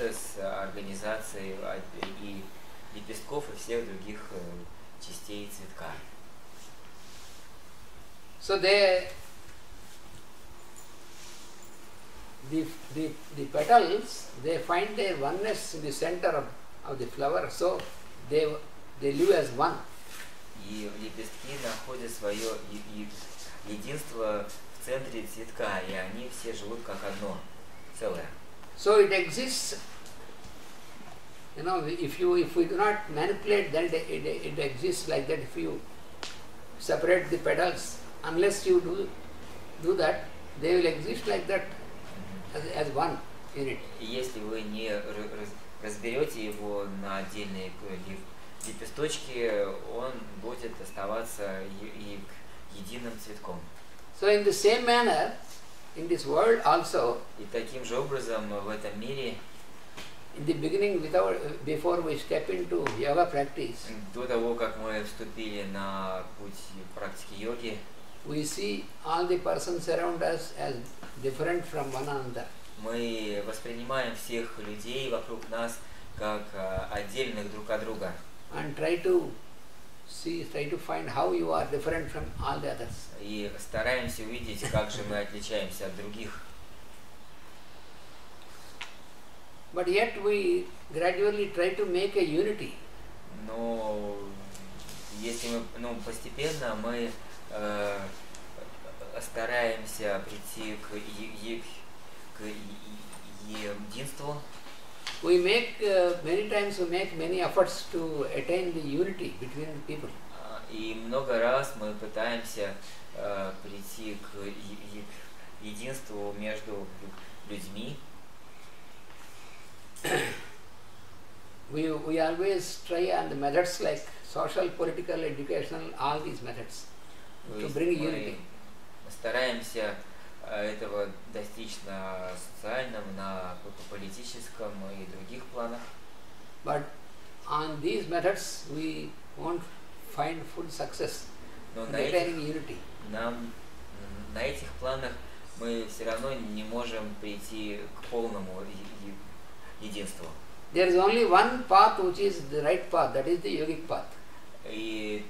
вместо с организацией и лепестков и всех других частей цветка. So the petals, they find their oneness in the center of the flower, so they live as one. И лепестки находят свое единство в центре цветка, и они все живут как одно целое. So it exists. You know, if we do not manipulate, then it exists like that. If you separate the petals, unless you do that, they will exist like that as one unit. И если вы не разберете его на отдельные лепесточки, он будет оставаться единым цветком. So in the same manner, in this world also, и таким же образом в этом мире, in the beginning, before we step into yoga practice, до того, как мы вступили на путь практики йоги, we see all the persons around us as different from one another. Мы воспринимаем всех людей вокруг нас как отдельных друг от друга. And try to find how you are different from all the others. И стараемся увидеть, как же мы отличаемся от других. But yet we gradually try to make a unity. Но если мы, постепенно мы стараемся прийти к единству. We make many times we make many efforts to attain the unity between the people. И много раз мы пытаемся прийти к единству между людьми. We always try on the methods like social, political, educational, all these methods to bring unity. Мы стараемся этого достичь на социальном, на политическом и других планах. But on these methods we won't find full success in attaining unity. На этих планах мы все равно не можем прийти к полному единству. There is only one path which is the right path, that is the yogic path. И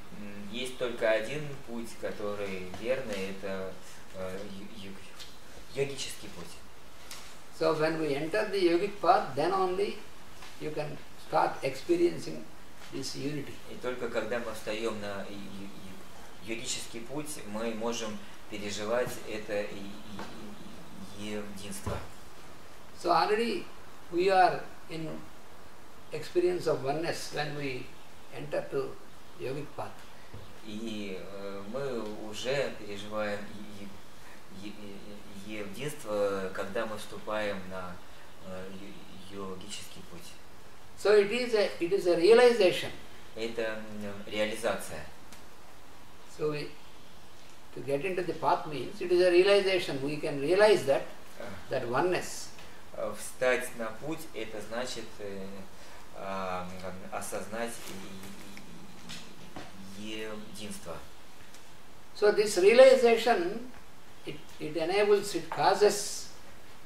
есть только один путь, который верный, это йогический путь. So when we enter the yogic path, then only you can start experiencing this unity. И только когда мы встаем на йогический путь, мы можем переживать это единство. So already we are in experience of oneness when we enter to yogic path. И мы уже переживаем единство, когда мы вступаем на йогический путь. So it is a realization. Это реализация. So to get into the path means it is a realization. We can realize that oneness. Встать на путь — это значит осознать единство. So this realization, it enables, it causes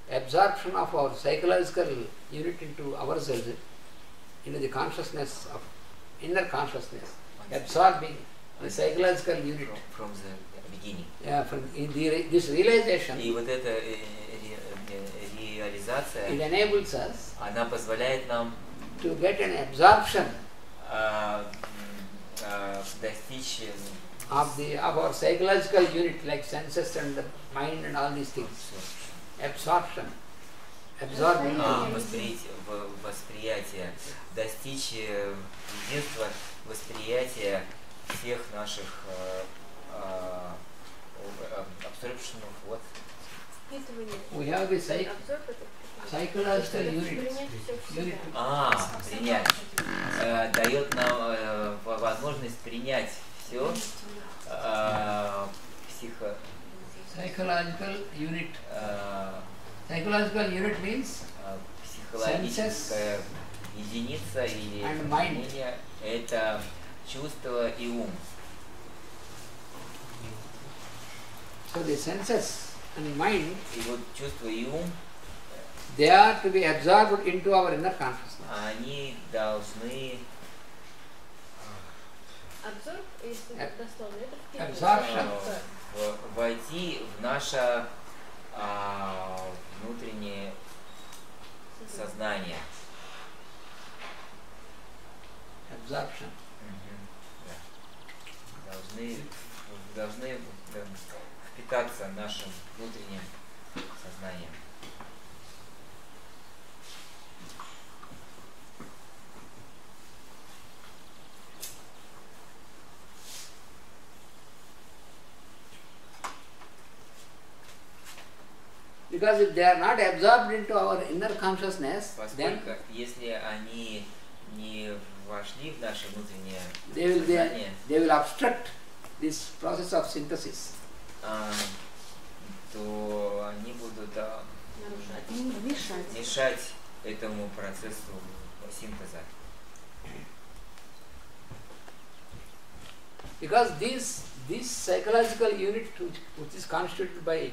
absorption of our psychological unit into ourselves, into the consciousness of inner consciousness, absorbing the psychological unit from the beginning. Yeah, from this realization. И вот эта реализация, it enables us, она позволяет нам to get an absorption достичь of our psychological unit, like senses and the mind and all these things. Absorption. Absorbing. Восприятие. Достичь единства восприятия всех наших absorption of what? We have the psychological unit. Принять. Дает нам возможность принять все. Psychological unit. Psychological unit means психологическая единица или мнение — это чувство и ум. So the senses and mind, и вот чувство и ум, they are to be absorbed into our inner consciousness. Они должны Absorption. войти в наше внутреннее сознание. Absorption. Да. Должны впитаться нашим внутренним сознанием. Because if they are not absorbed into our inner consciousness, then Поскольку если они не вошли в наше внутреннее they сознание, will obstruct this process of synthesis. то они будут мешать этому процессу синтеза. Because this psychological unit which is constituted by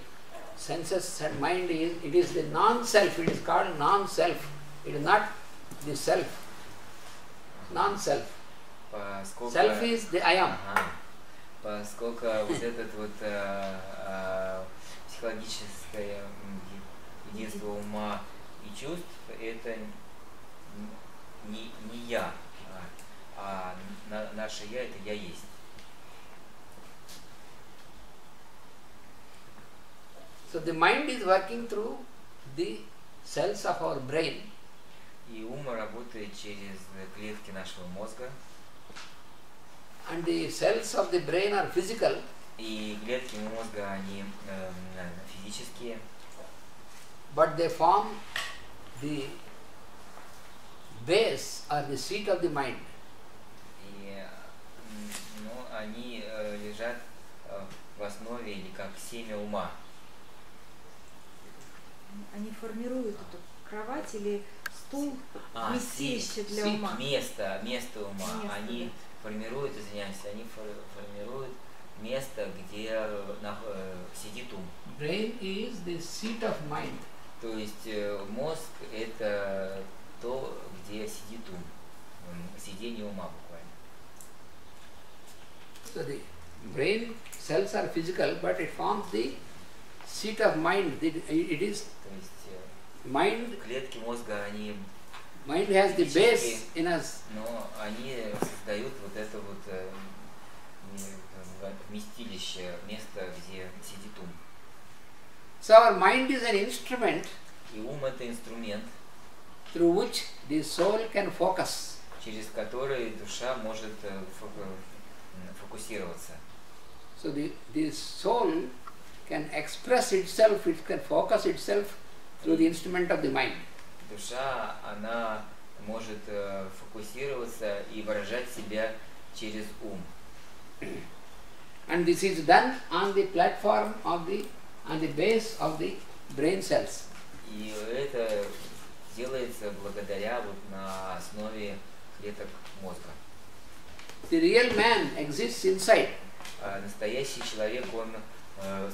senses and mind it is the non-self. It is called non-self. It is not the self. Non-self. Self is the I am. Поскольку вот этот вот психологическое единство ума и чувств это не я, а наше я это я есть. So the mind is working through the cells of our brain. И ум работает через клетки нашего мозга. And the cells of the brain are physical. И клетки мозга они физические. But they form the base or the seat of the mind. И они лежат в основе или как семя ума. Они формируют эту кровать или стул, вместилище для ума. Место ума. Они да. формируют, они формируют место, где сидит ум. Brain is the seat of mind. То есть мозг это то, где сидит ум. Сидение ума буквально. So the brain cells are physical, but it forms the seat of mind. It is То есть mind. Клетки мозга они Mind has the base in us. Но они создают вот это вот вместилище, место, где сидит ум. So our mind is an instrument И ум это инструмент, through which the soul can focus. через который душа может фокусироваться. So the soul can express itself, it can focus itself through the instrument of the mind. Душа, она может фокусироваться и выражать себя через ум. And this is done on the platform of on the base of the brain cells. И это делается благодаря вот на основе клеток мозга. The real man exists inside. Настоящий человек, он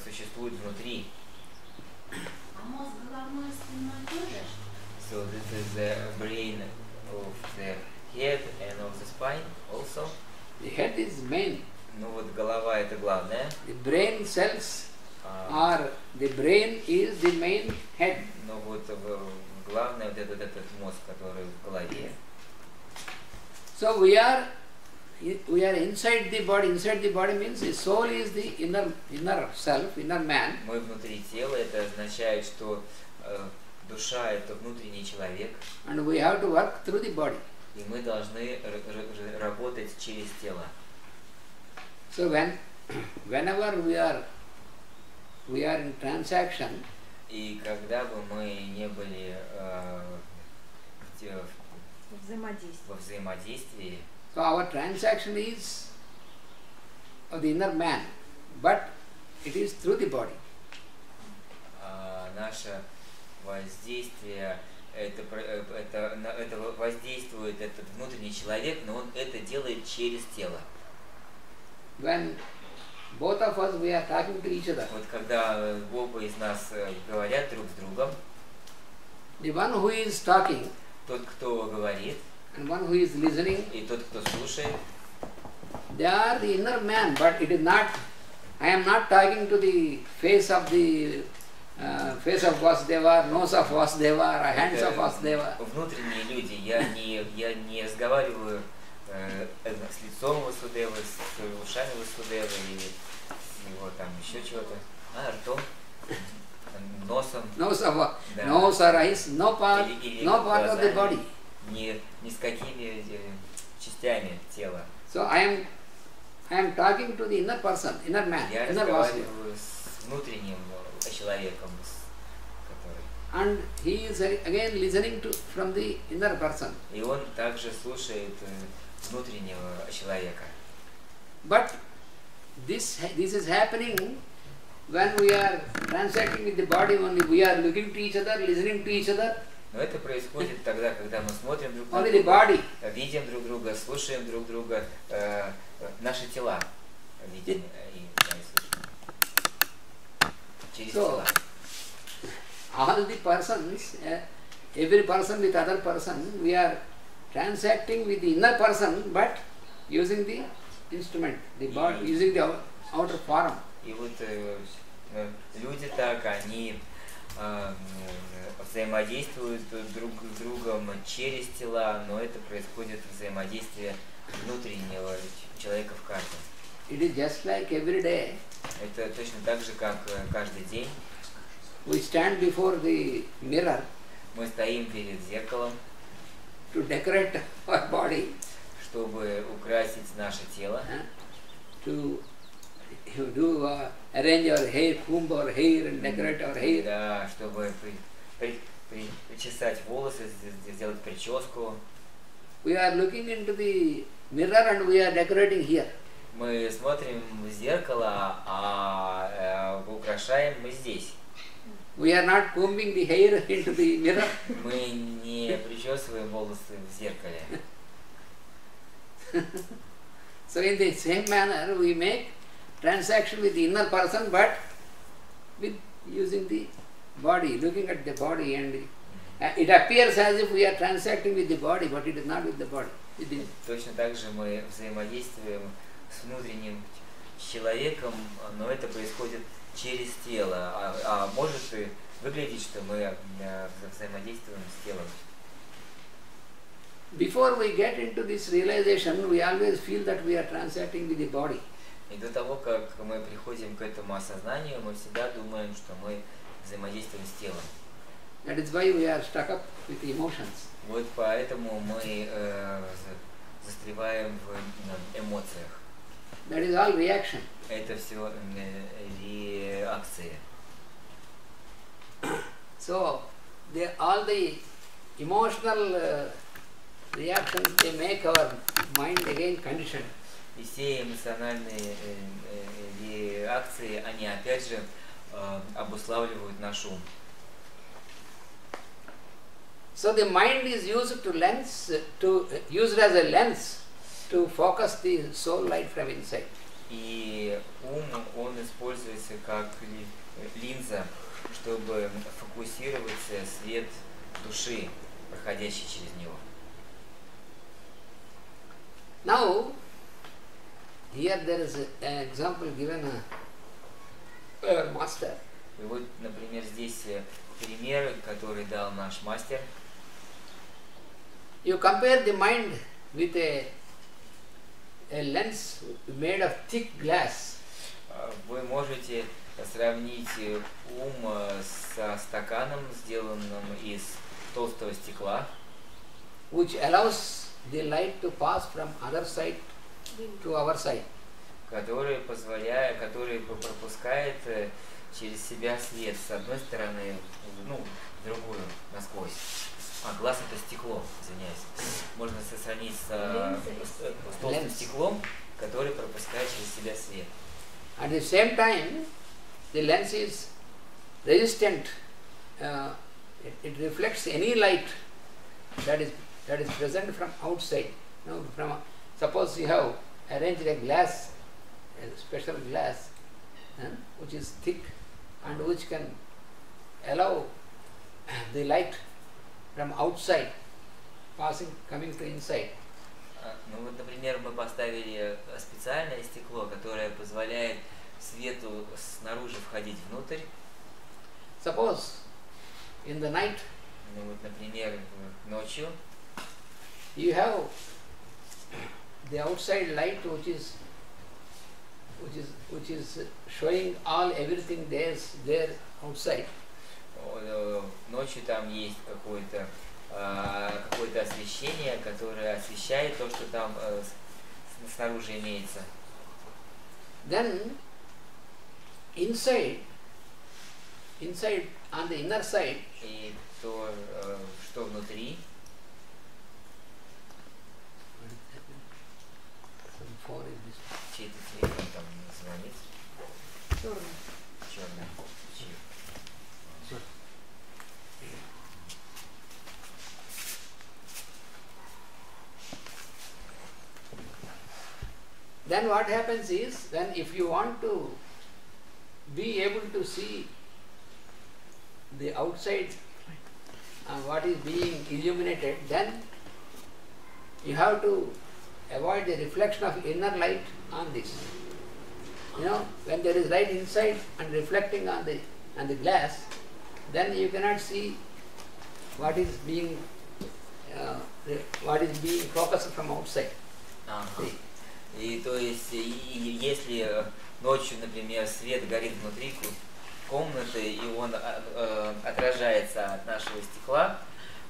существует внутри. А мозг головной спиной тоже? So this is the brain of the head and of the spine also. The head is main. Ну вот голова это главное. The brain cells are, the brain is the main head. Но вот главное вот этот мозг, который в голове. So we are inside the body. Inside the body means the soul is the inner self, inner man. Мы внутри тела, это означает, что душа это внутренний человек. And we have to work through the body. И мы должны работать через тело. So whenever we are in transaction, И когда бы мы не были во взаимодействии, so our transaction is of the inner man, but it is through the body. наше воздействие, это воздействует этот внутренний человек, но он это делает через тело. When both of us we are talking to each other, Вот когда оба из нас говорят друг с другом, the one who is talking Тот, кто говорит, and one who is listening, и тот, кто слушает, they are the inner man, but it is not, I am not talking to the face of Vasudeva, nose of Vasudeva, or hands of Vasudeva. внутренние люди. Я не разговариваю с лицом Васудевы, с ушами Васудевы или с его там еще чего-то, ртом, носом. Nose of Да. nose or eyes, no part Или of the глазами. body. Ни с какими частями тела. So I am talking to the inner person, inner man, Я inner Vasudeva. разговариваю с внутренним человеком, который... And he is again listening to from the inner person. И он также слушает внутреннего человека. But this is happening when we are transacting with the body only. We are looking to each other, listening to each other. Но это происходит тогда, когда мы смотрим друг на Only the друга, body. видим друг друга, слушаем друг друга, наши тела видим и слышим. Через So, тела. all the persons, every person with other person, we are transacting with the inner person, but using the instrument, the body, using the outer form. И вот люди так, они взаимодействуют друг с другом через тела, но это происходит взаимодействие внутреннего человека в каждом. It is just like every day. Это точно так же, как каждый день. We stand before the mirror Мы стоим перед зеркалом, to decorate our body, чтобы украсить наше тело, to arrange our hair, comb our hair and decorate our hair. да, чтобы причесать волосы, сделать прическу. We are looking into the mirror and we are decorating here. Мы смотрим в зеркало, а украшаем мы здесь. We are not combing the hair into the mirror. Мы не причесываем волосы в зеркале. So in the same manner we make transaction with the inner person, but with using the body, looking at the body, and it appears as if we are transacting with the body, but it is not with the body. Точно так же мы взаимодействуем с внутренним человеком, но это происходит через тело, а может и выглядеть, что мы взаимодействуем с телом. Before we get into this realization, we always feel that we are transacting with the body. И до того, как мы приходим к этому осознанию, мы всегда думаем, что мы взаимодействуем с телом. That is why we are stuck up with emotions. Вот поэтому мы застреваем в эмоциях. That is all reaction. Это все реакции. So, all the emotional reactions, they make our mind again conditioned. И все эмоциональные реакции, они опять же обуславливают наш ум. So the mind is used used as a lens to focus the soul light from inside. И ум, он используется как линза, чтобы фокусировать свет души, проходящий через него. Now, here there is an example given by our master. И вот, например, здесь пример, который дал наш мастер. You compare the mind with a lens made of thick glass. Вы можете сравнить ум со стаканом, сделанным из толстого стекла, which allows the light to pass from other side to our side. который пропускает через себя свет с одной стороны, в другую, насквозь. Глаз это стекло, извиняюсь. Можно сравнить с толстым стеклом, который пропускает через себя свет. At the same time, the lens is resistant. It reflects any light that is present from outside. Suppose you have arranged a glass, a special glass, which is thick and which can allow the light from outside, coming to inside. Ну вот, например, мы поставили специальное стекло, которое позволяет свету снаружи входить внутрь. Suppose in the night, ну вот, например, ночью, you have the outside light which is showing everything there outside. Ночью там есть какое-то освещение, которое освещает то, что там снаружи имеется. Then inside on the inner side, и то, что внутри, чей-то телефон там звонит. Черный. Черный. Then what happens is, then if you want to be able to see the outside what is being illuminated, then you have to avoid the reflection of inner light on this. You know, when there is light inside and reflecting on the glass, then you cannot see what is being focused from outside. И то есть, если ночью, например, свет горит внутри комнаты, и он отражается от нашего стекла,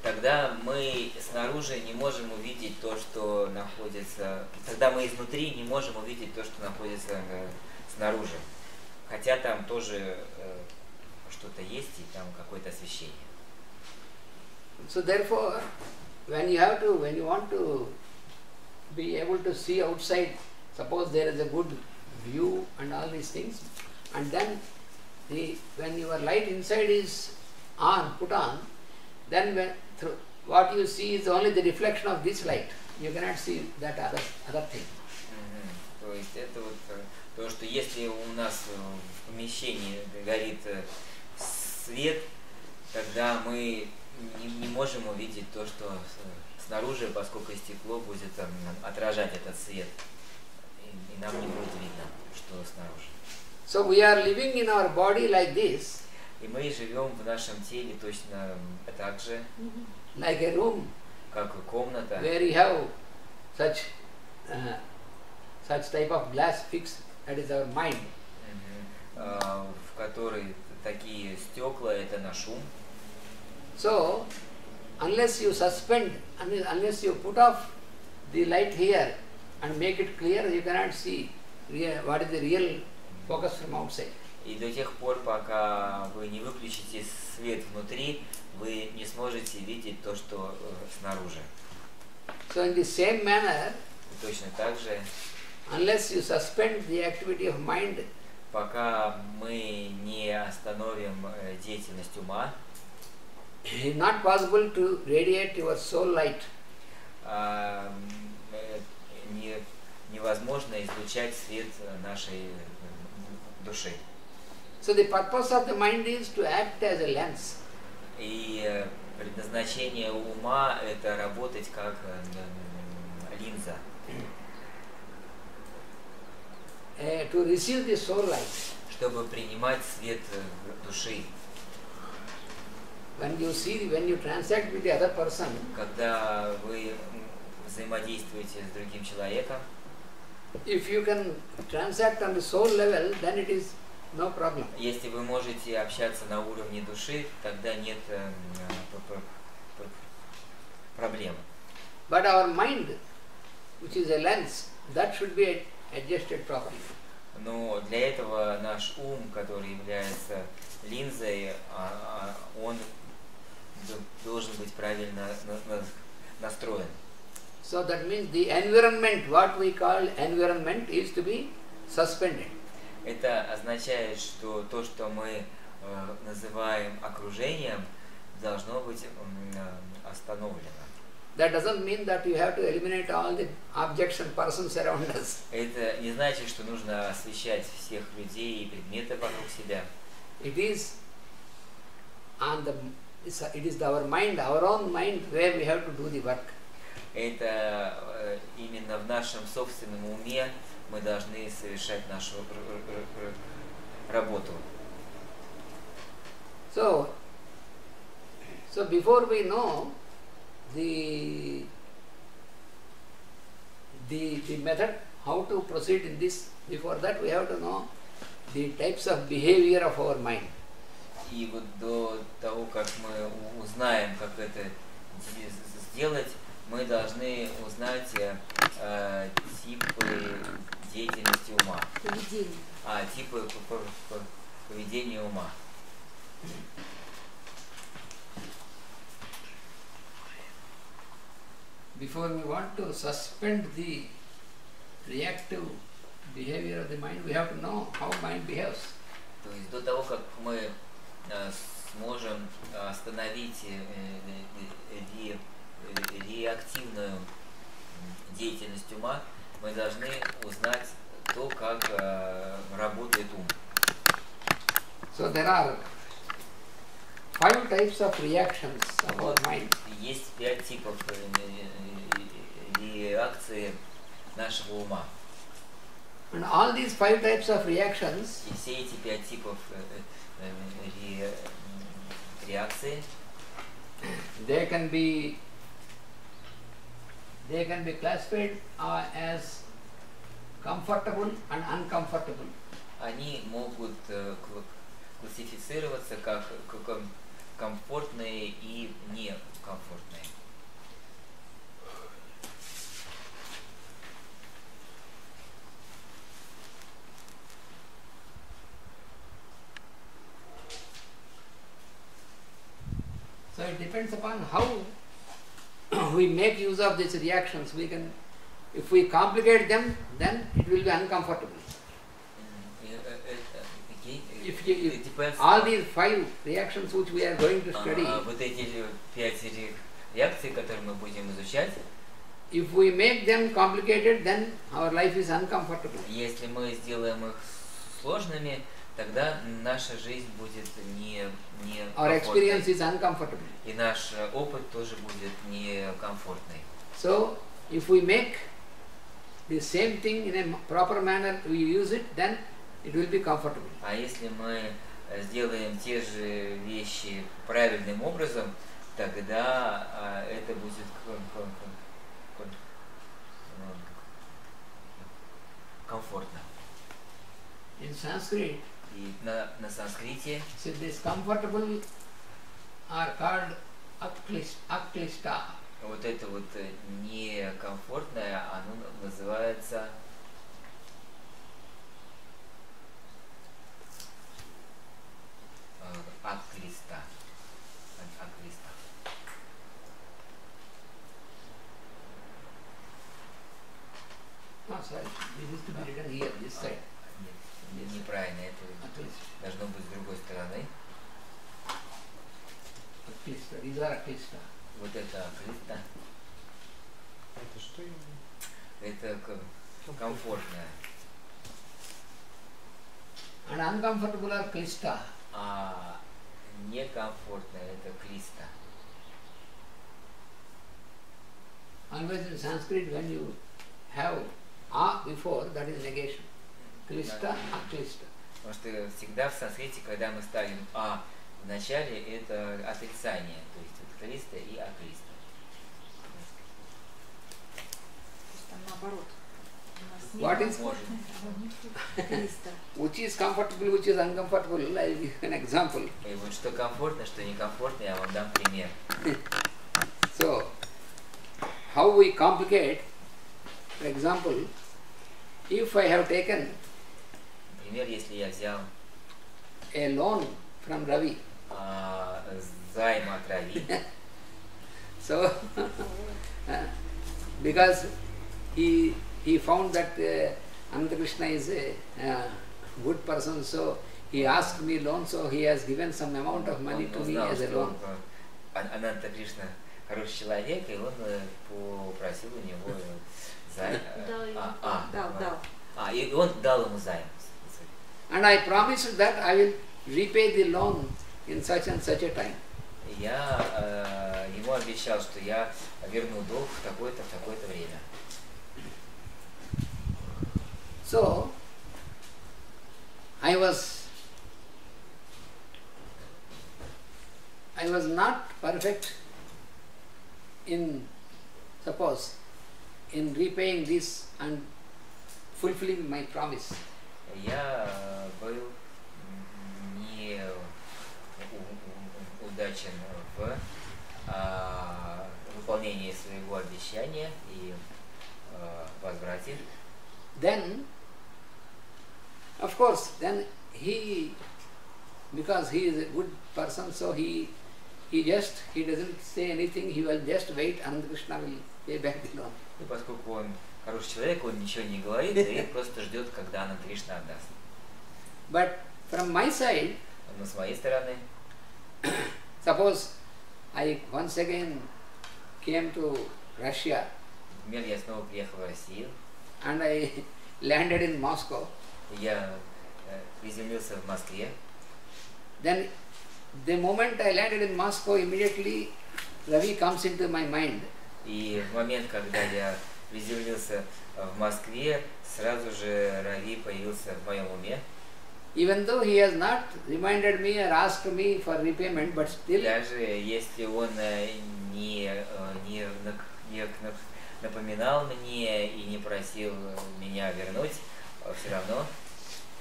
тогда мы снаружи не можем увидеть то, что находится... Тогда мы изнутри не можем увидеть то, что находится снаружи. Хотя там тоже что-то есть, и там какое-то освещение. So therefore, when you want to be able to see outside, suppose there is a good view and all these things, and then when your light inside is put on, then what you see is only the reflection of this light. You cannot see that other thing. То есть это вот то, что если у нас в помещении горит свет, тогда мы не можем увидеть то, что снаружи, поскольку стекло будет отражать этот свет, и нам не будет видно, что снаружи. So we are living in our body like this. И мы живем в нашем теле точно так же, like a room, как и комната, where you have such type of glass fixed, that is our mind. В которой такие стекла, это наш ум. So, unless you suspend, unless you put off the light here and make it clear, you cannot see what is the real focus from outside. И до тех пор, пока вы не выключите свет внутри, вы не сможете видеть то, что снаружи. So in the same manner, точно так же, unless you suspend the activity of mind, пока мы не остановим деятельность ума, it is not possible to radiate your soul light. Невозможно излучать свет нашей души. So the purpose of the mind is to act as a lens. И предназначение ума это работать как линза. To receive the soul light. Чтобы принимать свет души. When you transact with the other person, когда вы взаимодействуете с другим человеком, if you can transact on the soul level, then it is no problem. Если вы можете общаться на уровне души, тогда нет проблем. But our mind, which is a lens, that should be adjusted properly. Но для этого наш ум, который является линзой, он должен быть правильно настроен. So that means the environment, what we call environment, is to be suspended. Это означает, что то, что мы называем окружением, должно быть остановлено. That doesn't mean that you have to eliminate all the objects and persons around us. Это не значит, что нужно освещать всех людей и предметы вокруг себя. It is on it is our mind, our own mind, where we have to do the work. Это именно в нашем собственном уме мы должны совершать нашу работу. So before we know the method, how to proceed in this, before that we have to know the types of behavior of our mind. И вот до того, как мы узнаем, как это сделать, мы должны узнать типы деятельности ума. Поведение. Типы поведения ума. Before we want to suspend the reactive behavior of the mind, we have to know how mind behaves. То есть до того, как мы сможем остановить реактивную деятельность ума, мы должны узнать то, как работает ум. So there are 5 types of reactions of our mind. Есть 5 типов реакции нашего ума. And all these 5 types of reactions, И все эти 5 типов реакции, they can be classified as comfortable and uncomfortable. они могут классифицироваться как комфортные и некомфортные. So it depends upon how we make use of these reactions. We can, if we complicate them, then it will be uncomfortable. If all these 5 reactions which we are going to study, Вот эти 5 реакций, которые мы будем изучать, if we make them complicated, then our life is uncomfortable. если мы сделаем их сложными, тогда наша жизнь будет Our experience некомфортной. is uncomfortable. И наш опыт тоже будет некомфортный. So, if we make the same thing in a proper manner, we use it, then it will be comfortable. А если мы сделаем те же вещи правильным образом, тогда это будет комфортно. In Sanskrit, И на санскрите so this comfortable are called aklishta. вот это вот некомфортное, оно называется аклиста. Аклиста. No, sorry, this is to be written here, this side. Нет, неправильно, это должно быть с другой стороны. Aklishta, these are aklishta. Вот это аклиста. Это что именно? Это комфортное. And uncomfortable are klishta. А некомфортное это клиста. Always in Sanskrit, when you have a before, that is negation. Klishta, aklishta. Потому что всегда в санскрите, когда мы ставим в начале, это отрицание. То есть вот клиста и аклиста. То есть там наоборот. У нас What нет is- Криста. Which is comfortable, which is uncomfortable. I will give an example. И вот что комфортно, что некомфортно, я вам дам пример. So, how we complicate, for example, if I have taken Например, если я взял a loan from Ravi, займ от Рави, so because he found that Ananta Krishna is a good person, so he asked me loan, so he has given some amount of money он to me узнал, as a что loan. Ананта Кришна хороший человек, и он попросил у него займ. Дал. И он дал ему займ. And I promised that I will repay the loan in such and such a time. я ему обещал, что я верну долг в такое-то время. So, I was not perfect in, suppose, in repaying this and fulfilling my promise. Я был не удачен в выполнении своего обещания и возврате. Then, of course, then he, because he is a good person, so he doesn't say anything, he will just wait and Krishna will pay back the loan. И поскольку он хороший человек, он ничего не говорит и просто ждет, когда нам Кришна отдаст. But from my side, Но с моей стороны, suppose I once again came to Russia например, я снова приехал в Россию, and I landed in Moscow, я приземлился в Москве. then the moment I landed in Moscow, immediately Ravi comes into my mind. И в момент, когда я приземлился в Москве, сразу же Рави появился в моем уме. Even though he has not reminded me or asked me for repayment, but still, Даже если он не напоминал мне и не просил меня вернуть, все равно.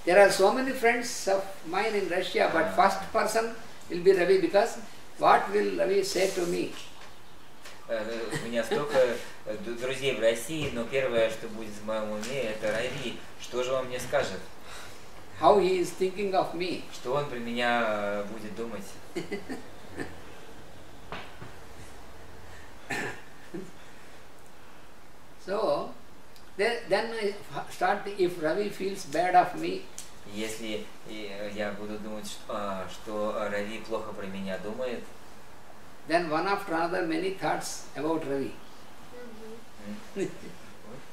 there are so many friends of mine in Russia, but first person will be Ravi, because what will Ravi say to me? У меня столько друзей в России, но первое, что будет в моем уме, это Рави. Что же он мне скажет? How he is thinking of me? Что он про меня будет думать? So, then I start, if Ravi feels bad of me, Если я буду думать, что Рави плохо про меня думает, then one after another many thoughts about Ravi.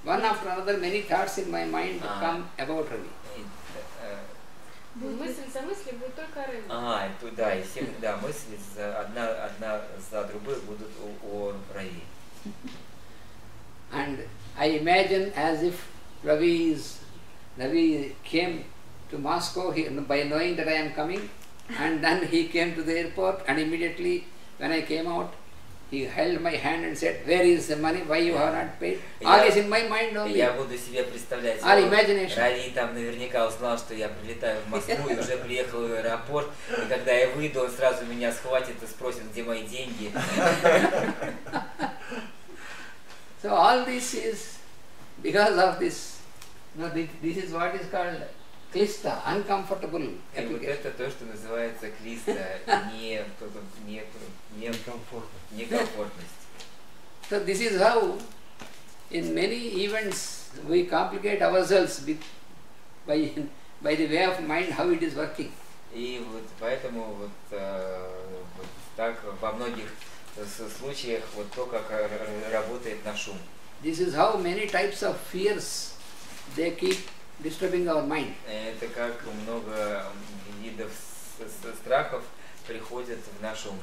One after another many thoughts in my mind come about Ravi. Мысль за мыслью будет только о Рави. Да, и все, да, мысли одна за другой будут о Рави. And I imagine as if Ravi came to Moscow by knowing that I am coming, and then he came to the airport, and immediately when I came out, he held my hand and said, "Where is the money? Why you have not paid?" All is in my mind only. Я буду себе представлять, Рави там наверняка узнал, что я прилетаю в Москву и уже приехал в аэропорт, и когда я выйду, он сразу меня схватит и спросит, где мои деньги. So all this is because of this. No, this is what is called klista, uncomfortable И вот application. это то, что называется клиста, некомфортность. So this is how in many events we complicate ourselves by the way of mind, how it is working. И вот поэтому вот так во многих случаях вот то, как работает наш ум. This is how many types of fears they keep disturbing our mind. Это как много видов страхов приходят в наш ум.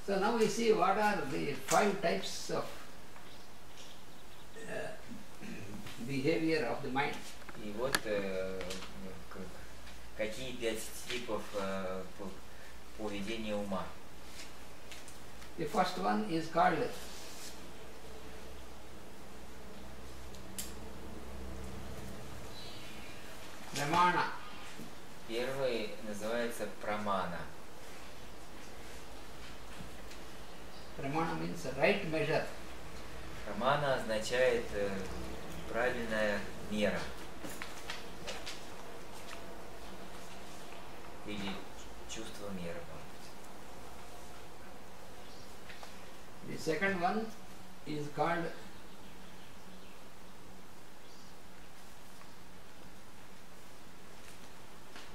So now we see what are the 5 types of behavior of the mind. И вот какие 5 типов поведения ума. The first one is called pramana. Первый называется прамана. Pramana means right measure. Прамана означает правильная мера. Или чувство меры, может быть. The second one is called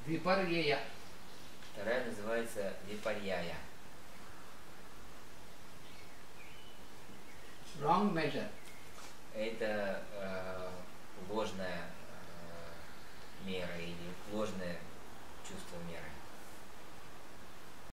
viparyeya. Вторая называется випарьяя. Wrong measure. Это ложная мера или ложное чувство меры.